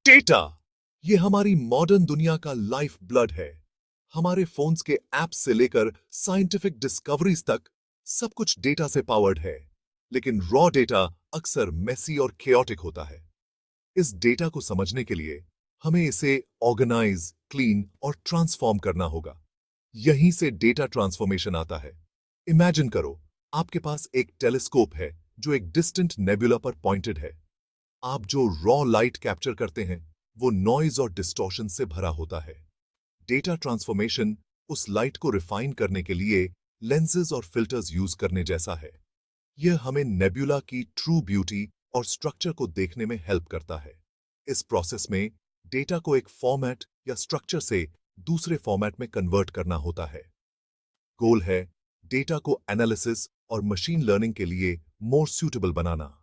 Data, ये हमारी modern दुनिया का लाइफ ब्लड है। हमारे फोन्स के ऐप्स से लेकर साइंटिफिक डिस्कवरीज तक सब कुछ डेटा से पावर्ड है। लेकिन रॉ डेटा अक्सर मेसी और केओटिक होता है। इस डेटा को समझने के लिए हमें इसे ऑर्गेनाइज, क्लीन और ट्रांसफॉर्म करना होगा। यहीं से डेटा ट्रांसफॉर्मेशन आता है। इमेजिन करो, आपके पास एक टेलीस्कोप है जो एक डिस्टेंट नेबुला पर पॉइंटेड है। आप जो रॉ लाइट कैप्चर करते हैं वो नॉइज और डिस्टॉर्शन से भरा होता है। डेटा ट्रांसफॉर्मेशन उस लाइट को रिफाइन करने के लिए लेंसेज और फिल्टर्स यूज करने जैसा है। यह हमें नेबुला की ट्रू ब्यूटी और स्ट्रक्चर को देखने में हेल्प करता है। इस प्रोसेस में डेटा को एक फॉर्मेट या स्ट्रक्चर से दूसरे फॉर्मेट में कन्वर्ट करना होता है। गोल है डेटा को एनालिसिस और मशीन लर्निंग के लिए मोर सूटेबल बनाना।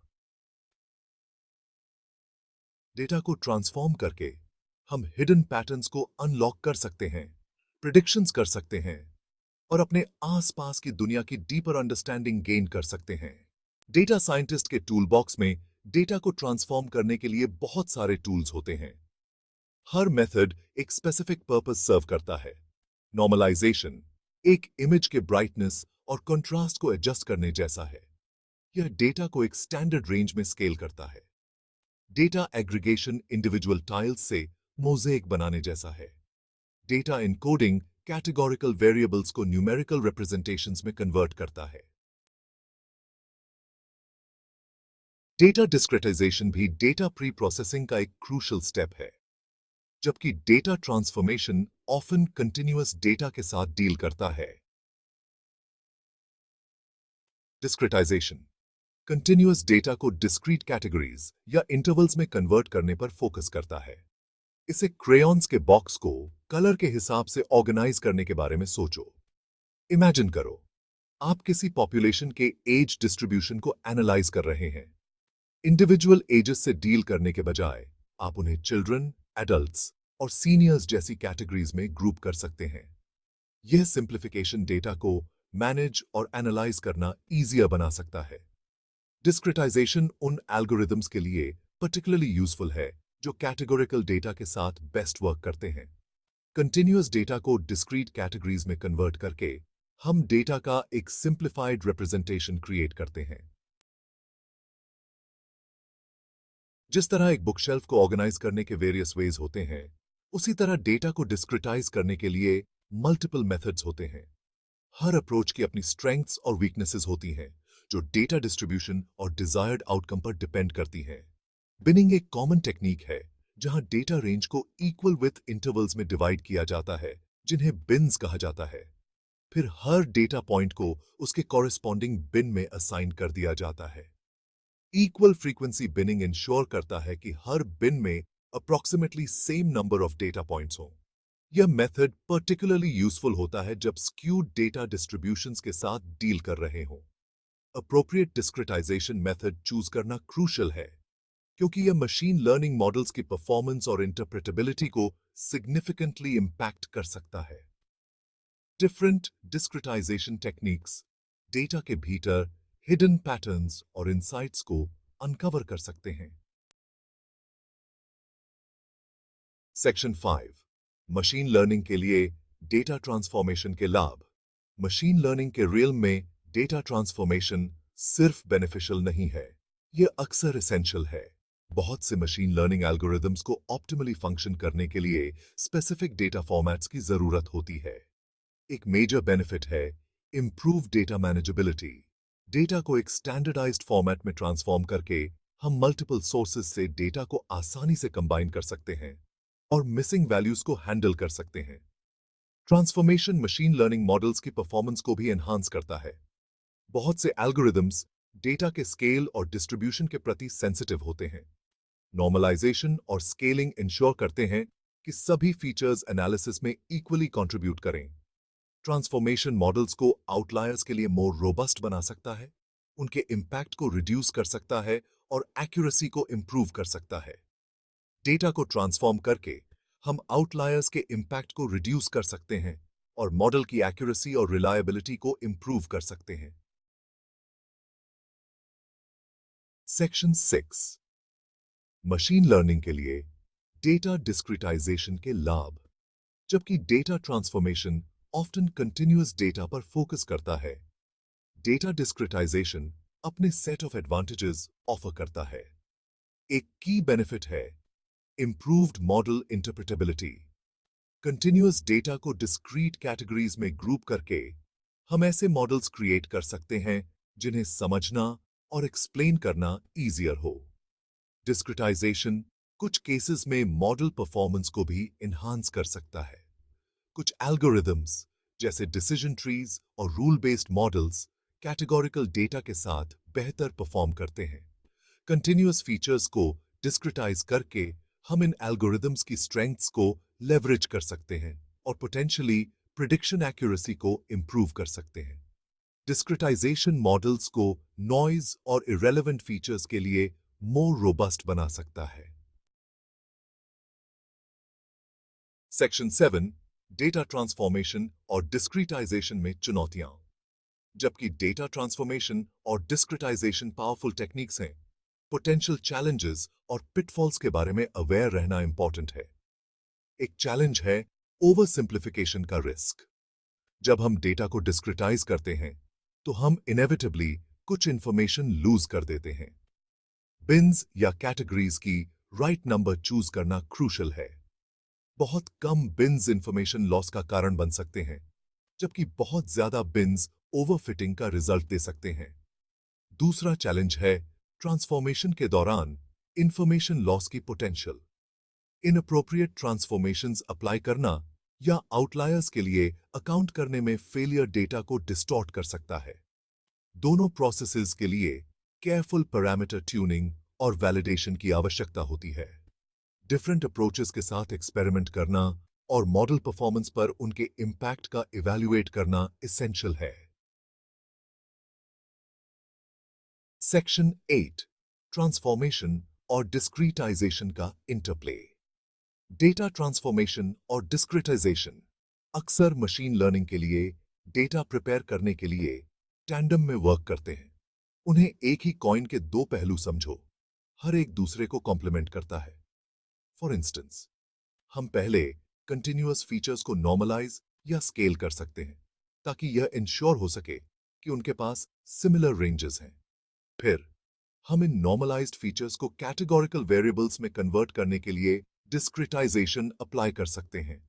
डेटा को ट्रांसफॉर्म करके हम हिडन पैटर्न्स को अनलॉक कर सकते हैं, प्रिडिक्शंस कर सकते हैं और अपने आसपास की दुनिया की डीपर अंडरस्टैंडिंग गेन कर सकते हैं। डेटा साइंटिस्ट के टूल बॉक्स में डेटा को ट्रांसफॉर्म करने के लिए बहुत सारे टूल्स होते हैं। हर मेथड एक स्पेसिफिक पर्पस सर्व करता है। नॉर्मलाइजेशन एक इमेज के ब्राइटनेस और कंट्रास्ट को एडजस्ट करने जैसा है। यह डेटा को एक स्टैंडर्ड रेंज में स्केल करता है। डेटा एग्रीगेशन इंडिविजुअल टाइल्स से मोज़ेक बनाने जैसा है। डेटा इनकोडिंग कैटेगोरिकल वेरिएबल्स को न्यूमेरिकल रिप्रेजेंटेशंस में कन्वर्ट करता है। डेटा डिस्क्रिटाइजेशन भी डेटा प्री प्रोसेसिंग का एक क्रूशल स्टेप है, जबकि data transformation often continuous data के साथ डील करता है। डिस्क्रिटाइजेशन कंटिन्यूअस डेटा को डिस्क्रीट कैटेगरीज या इंटरवल्स में कन्वर्ट करने पर फोकस करता है। इसे क्रेयॉन्स के बॉक्स को कलर के हिसाब से ऑर्गेनाइज करने के बारे में सोचो। इमेजिन करो, आप किसी पॉपुलेशन के एज डिस्ट्रीब्यूशन को एनालाइज कर रहे हैं। इंडिविजुअल एजेस से डील करने के बजाय आप उन्हें चिल्ड्रन, एडल्ट्स और सीनियर्स जैसी कैटेगरीज में ग्रुप कर सकते हैं। यह सिंप्लीफिकेशन डेटा को मैनेज और एनालाइज करना इजियर बना सकता है। डिस्क्रिटाइजेशन उन एल्गोरिदम्स के लिए पर्टिकुलरली यूजफुल है जो कैटेगोरिकल डेटा के साथ बेस्ट वर्क करते हैं। कंटिन्यूअस डेटा को डिस्क्रीट कैटेगरीज में कन्वर्ट करके हम डेटा का एक सिंप्लीफाइड रिप्रेजेंटेशन क्रिएट करते हैं। जिस तरह एक बुकशेल्फ को ऑर्गेनाइज करने के वेरियस वेज होते हैं, उसी तरह डेटा को डिस्क्रिटाइज करने के लिए मल्टीपल मेथड्स होते हैं। हर अप्रोच की अपनी स्ट्रेंथ्स और वीकनेसेस होती हैं, जो डेटा डिस्ट्रीब्यूशन और डिजायर्ड आउटकम पर डिपेंड करती हैं। बिनिंग एक कॉमन टेक्निक है जहां डेटा रेंज को इक्वल विथ इंटरवल्स में डिवाइड किया जाता है, जिन्हें बिन्स कहा जाता है। फिर हर डेटा पॉइंट को उसके कॉरेस्पॉन्डिंग बिन में असाइन कर दिया जाता है। इक्वल फ्रीक्वेंसी बिनिंग इंश्योर करता है कि हर बिन में approximately same number of data points हों। यह मेथड पर्टिकुलरली यूजफुल होता है जब स्क्यूड डेटा डिस्ट्रीब्यूशंस के साथ डील कर रहे हों। अप्रोप्रिएट डिस्क्रिटाइजेशन मेथड चूज करना क्रूशल है, क्योंकि यह मशीन लर्निंग मॉडल्स की परफॉर्मेंस और इंटरप्रेटेबिलिटी को सिग्निफिकेंटली इंपैक्ट कर सकता है। डिफरेंट डिस्क्रिटाइजेशन टेक्निक्स डेटा के भीतर हिडन पैटर्न्स और इंसाइट्स को अनकवर कर सकते हैं। सेक्शन 5 मशीन लर्निंग के लिए डेटा ट्रांसफॉर्मेशन के लाभ। मशीन लर्निंग के रियल में डेटा ट्रांसफॉर्मेशन सिर्फ बेनिफिशियल नहीं है, यह अक्सर एसेंशियल है। बहुत से मशीन लर्निंग एल्गोरिदम्स को ऑप्टिमली फंक्शन करने के लिए स्पेसिफिक डेटा फॉर्मेट्स की जरूरत होती है। एक मेजर बेनिफिट है इंप्रूव डेटा मैनेजेबिलिटी। डेटा को एक स्टैंडर्डाइज्ड फॉर्मेट में ट्रांसफॉर्म करके हम मल्टीपल सोर्सेज से डेटा को आसानी से कंबाइन कर सकते हैं और मिसिंग वैल्यूज को हैंडल कर सकते हैं। ट्रांसफॉर्मेशन मशीन लर्निंग मॉडल्स की परफॉर्मेंस को भी एनहांस करता है। बहुत से एल्गोरिदम्स डेटा के स्केल और डिस्ट्रीब्यूशन के प्रति सेंसिटिव होते हैं। नॉर्मलाइजेशन और स्केलिंग इंश्योर करते हैं कि सभी फीचर्स एनालिसिस में इक्वली कंट्रीब्यूट करें। ट्रांसफॉर्मेशन मॉडल्स को आउटलायर्स के लिए मोर रोबस्ट बना सकता है, उनके इंपैक्ट को रिड्यूस कर सकता है और एक्यूरेसी को इंप्रूव कर सकता है। डेटा को ट्रांसफॉर्म करके हम आउटलायर्स के इंपैक्ट को रिड्यूस कर सकते हैं और मॉडल की एक्यूरेसी और रिलायबिलिटी को इंप्रूव कर सकते हैं। सेक्शन 6 मशीन लर्निंग के लिए डेटा डिस्क्रिटाइजेशन के लाभ। जबकि data transformation often continuous data पर फोकस करता है, डेटा डिस्क्रिटाइजेशन अपने सेट ऑफ एडवांटेजेस ऑफर करता है। एक की बेनिफिट है improved model interpretability. Continuous data को डिस्क्रीट कैटेगरीज में ग्रुप करके हम ऐसे मॉडल्स क्रिएट कर सकते हैं जिन्हें समझना और एक्सप्लेन करना इजियर हो। डिस्क्रिटाइजेशन कुछ केसेस में मॉडल परफॉर्मेंस को भी इन्हांस कर सकता है। कुछ एल्गोरिदम्स जैसे डिसीजन ट्रीज और rule based models categorical data के साथ बेहतर परफॉर्म करते हैं। कंटिन्यूअस फीचर्स को डिस्क्रिटाइज करके हम इन एल्गोरिदम्स की स्ट्रेंथ्स को लेवरेज कर सकते हैं और पोटेंशियली प्रिडिक्शन एक्यूरेसी को इंप्रूव कर सकते हैं। डिस्क्रिटाइजेशन मॉडल्स को नॉइज और इरेलेवेंट फीचर्स के लिए मोर रोबस्ट बना सकता है। सेक्शन 7 डेटा ट्रांसफॉर्मेशन और डिस्क्रिटाइजेशन में चुनौतियां। जबकि डेटा ट्रांसफॉर्मेशन और डिस्क्रिटाइजेशन पावरफुल टेक्निक्स हैं, पोटेंशियल चैलेंजेस और पिटफॉल्स के बारे में अवेयर रहना इंपॉर्टेंट है। एक चैलेंज है ओवर सिंप्लिफिकेशन का रिस्क। जब हम डेटा को डिस्क्रिटाइज करते हैं तो हम इनेविटेबली कुछ इंफॉर्मेशन लूज कर देते हैं। बिन्स या कैटेगरीज की राइट नंबर चूज करना क्रूशल है। बहुत कम बिन्स इंफॉर्मेशन लॉस का कारण बन सकते हैं, जबकि बहुत ज्यादा बिन्स ओवरफिटिंग का रिजल्ट दे सकते हैं। दूसरा चैलेंज है ट्रांसफॉर्मेशन के दौरान इंफॉर्मेशन लॉस की पोटेंशियल। इनअप्रोप्रिएट ट्रांसफॉर्मेशंस अप्लाई करना या आउटलायर्स के लिए अकाउंट करने में फेलियर डेटा को डिस्टॉर्ट कर सकता है। दोनों प्रोसेसेस के लिए केयरफुल पैरामीटर ट्यूनिंग और वैलिडेशन की आवश्यकता होती है। डिफरेंट अप्रोचेस के साथ एक्सपेरिमेंट करना और मॉडल परफॉर्मेंस पर उनके इंपैक्ट का इवैल्यूएट करना एसेंशियल है। सेक्शन 8 ट्रांसफॉर्मेशन और डिस्क्रीटाइजेशन का इंटरप्ले। डेटा ट्रांसफॉर्मेशन और डिस्क्रिटाइजेशन अक्सर मशीन लर्निंग के लिए डेटा प्रिपेयर करने के लिए टैंडम में वर्क करते हैं। उन्हें एक ही कॉइन के दो पहलू समझो, हर एक दूसरे को कॉम्प्लीमेंट करता है। फॉर इंस्टेंस, हम पहले कंटिन्यूअस फीचर्स को नॉर्मलाइज या स्केल कर सकते हैं ताकि यह इंश्योर हो सके कि उनके पास सिमिलर रेंजेस हैं। फिर हम इन नॉर्मलाइज्ड फीचर्स को कैटेगोरिकल वेरिएबल्स में कन्वर्ट करने के लिए डिस्क्रिटाइजेशन अप्लाई कर सकते हैं।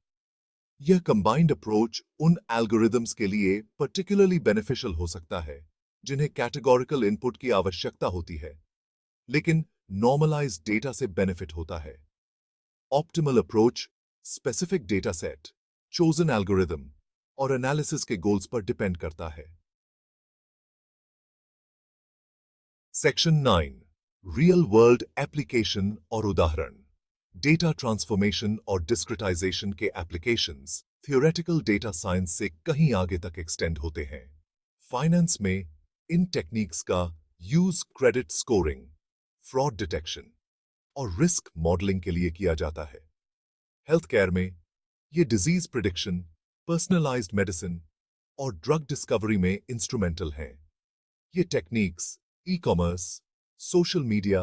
यह कंबाइंड अप्रोच उन एल्गोरिदम्स के लिए पर्टिकुलरली बेनिफिशियल हो सकता है जिन्हें कैटेगोरिकल इनपुट की आवश्यकता होती है, लेकिन नॉर्मलाइज्ड डेटा से बेनिफिट होता है। Optimal approach specific data set, chosen algorithm और एनालिसिस के गोल्स पर डिपेंड करता है। सेक्शन 9 रियल वर्ल्ड एप्लीकेशन और उदाहरण। डेटा ट्रांसफॉर्मेशन और डिस्क्रिटाइजेशन के एप्लीकेशंस थियोरेटिकल डेटा साइंस से कहीं आगे तक एक्सटेंड होते हैं। फाइनेंस में इन टेक्निक्स का use credit scoring, fraud detection और रिस्क मॉडलिंग के लिए किया जाता है। हेल्थ केयर में ये डिजीज प्रिडिक्शन, पर्सनलाइज्ड मेडिसिन और ड्रग डिस्कवरी में इंस्ट्रूमेंटल हैं। ये techniques e commerce, social media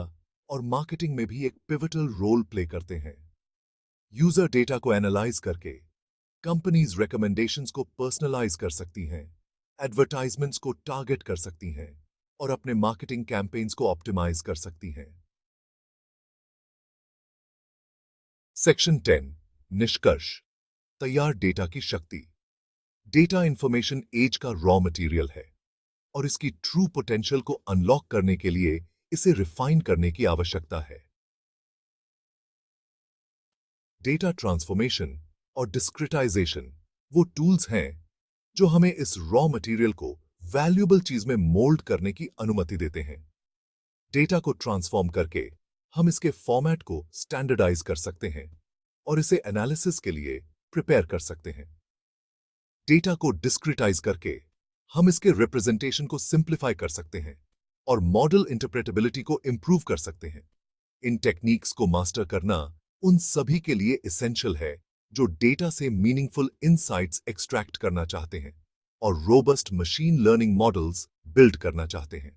और मार्केटिंग में भी एक पिवटल रोल प्ले करते हैं। यूजर डेटा को एनालाइज करके कंपनीज रिकमेंडेशंस को पर्सनलाइज कर सकती हैं, एडवर्टाइजमेंट्स को टारगेट कर सकती हैं और अपने मार्केटिंग कैंपेन्स को ऑप्टिमाइज कर सकती हैं। सेक्शन 10 निष्कर्ष। तैयार डेटा की शक्ति। डेटा इंफॉर्मेशन एज का रॉ मटेरियल है और इसकी ट्रू पोटेंशियल को अनलॉक करने के लिए इसे रिफाइन करने की आवश्यकता है। डेटा ट्रांसफॉर्मेशन और डिस्क्रिटाइजेशन वो टूल्स हैं जो हमें इस रॉ मटेरियल को वैल्यूएबल चीज में मोल्ड करने की अनुमति देते हैं। डेटा को ट्रांसफॉर्म करके हम इसके फॉर्मेट को स्टैंडर्डाइज कर सकते हैं और इसे एनालिसिस के लिए प्रिपेयर कर सकते हैं। डेटा को डिस्क्रिटाइज करके हम इसके रिप्रेजेंटेशन को सिंप्लीफाई कर सकते हैं और मॉडल इंटरप्रेटेबिलिटी को इंप्रूव कर सकते हैं। इन टेक्निक्स को मास्टर करना उन सभी के लिए एसेंशियल है जो डेटा से मीनिंगफुल इनसाइट्स एक्सट्रैक्ट करना चाहते हैं और robust machine learning models build करना चाहते हैं।